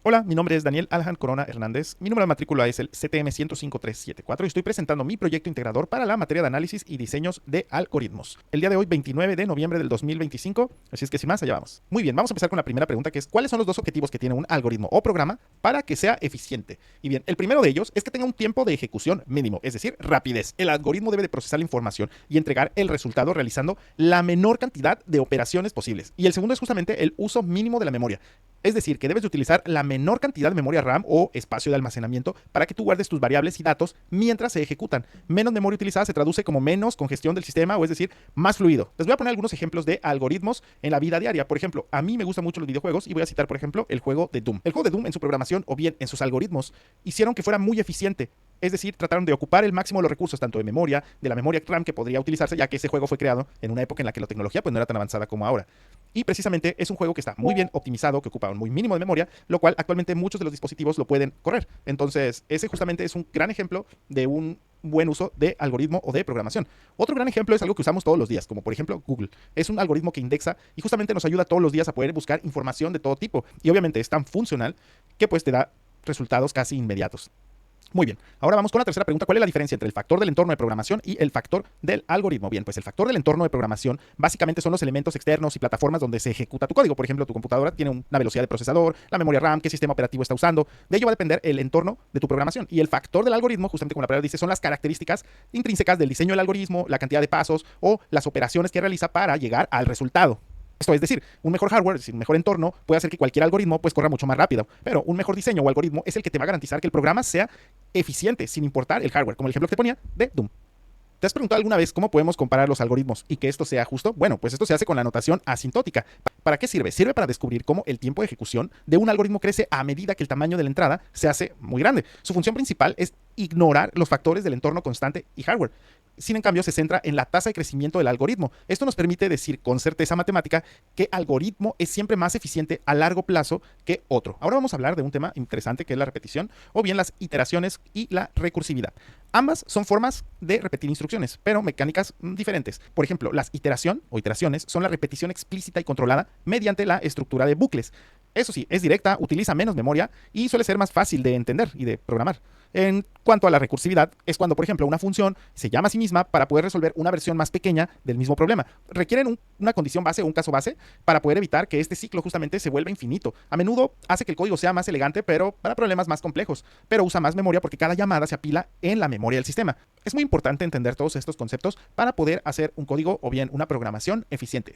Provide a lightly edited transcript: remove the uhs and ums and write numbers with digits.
Hola, mi nombre es Daniel Aljan Corona Hernández. Mi número de matrícula es el CTM-105374 y estoy presentando mi proyecto integrador para la materia de análisis y diseños de algoritmos. El día de hoy, 29 de noviembre del 2025, así es que sin más, allá vamos. Muy bien, vamos a empezar con la primera pregunta, que es ¿cuáles son los dos objetivos que tiene un algoritmo o programa para que sea eficiente? Y bien, el primero de ellos es que tenga un tiempo de ejecución mínimo, es decir, rapidez. El algoritmo debe de procesar la información y entregar el resultado realizando la menor cantidad de operaciones posibles. Y el segundo es justamente el uso mínimo de la memoria. Es decir, que debes de utilizar la menor cantidad de memoria RAM o espacio de almacenamiento para que tú guardes tus variables y datos mientras se ejecutan. Menos memoria utilizada se traduce como menos congestión del sistema, o es decir, más fluido. Les voy a poner algunos ejemplos de algoritmos en la vida diaria. Por ejemplo, a mí me gustan mucho los videojuegos y voy a citar, por ejemplo, el juego de Doom. El juego de Doom en su programación o bien en sus algoritmos hicieron que fuera muy eficiente. Es decir, trataron de ocupar el máximo de los recursos, tanto de memoria, de la memoria RAM que podría utilizarse, ya que ese juego fue creado en una época en la que la tecnología pues, no era tan avanzada como ahora. Y precisamente es un juego que está muy bien optimizado, que ocupa un muy mínimo de memoria, lo cual actualmente muchos de los dispositivos lo pueden correr. Entonces, ese justamente es un gran ejemplo de un buen uso de algoritmo o de programación. Otro gran ejemplo es algo que usamos todos los días, como por ejemplo Google. Es un algoritmo que indexa y justamente nos ayuda todos los días a poder buscar información de todo tipo. Y obviamente es tan funcional que pues te da resultados casi inmediatos. Muy bien, ahora vamos con la tercera pregunta. ¿Cuál es la diferencia entre el factor del entorno de programación y el factor del algoritmo? Bien, pues el factor del entorno de programación básicamente son los elementos externos y plataformas donde se ejecuta tu código. Por ejemplo, tu computadora tiene una velocidad de procesador, la memoria RAM, qué sistema operativo está usando. De ello va a depender el entorno de tu programación. Y el factor del algoritmo, justamente como la palabra dice, son las características intrínsecas del diseño del algoritmo, la cantidad de pasos o las operaciones que realiza para llegar al resultado. Esto es decir, un mejor hardware, es decir, un mejor entorno, puede hacer que cualquier algoritmo pues, corra mucho más rápido. Pero un mejor diseño o algoritmo es el que te va a garantizar que el programa sea eficiente, sin importar el hardware, como el ejemplo que te ponía de Doom. ¿Te has preguntado alguna vez cómo podemos comparar los algoritmos y que esto sea justo? Bueno, pues esto se hace con la notación asintótica. ¿Para qué sirve? Sirve para descubrir cómo el tiempo de ejecución de un algoritmo crece a medida que el tamaño de la entrada se hace muy grande. Su función principal es ignorar los factores del entorno constante y hardware. Sin en cambio, se centra en la tasa de crecimiento del algoritmo. Esto nos permite decir con certeza matemática que algoritmo es siempre más eficiente a largo plazo que otro. Ahora vamos a hablar de un tema interesante que es la repetición o bien las iteraciones y la recursividad. Ambas son formas de repetir instrucciones, pero mecánicas diferentes. Por ejemplo, las iteración o iteraciones son la repetición explícita y controlada mediante la estructura de bucles. Eso sí, es directa, utiliza menos memoria y suele ser más fácil de entender y de programar. En cuanto a la recursividad, es cuando, por ejemplo, una función se llama a sí misma para poder resolver una versión más pequeña del mismo problema. Requieren una condición base o un caso base para poder evitar que este ciclo justamente se vuelva infinito. A menudo hace que el código sea más elegante, pero para problemas más complejos. Pero usa más memoria porque cada llamada se apila en la memoria del sistema. Es muy importante entender todos estos conceptos para poder hacer un código o bien una programación eficiente.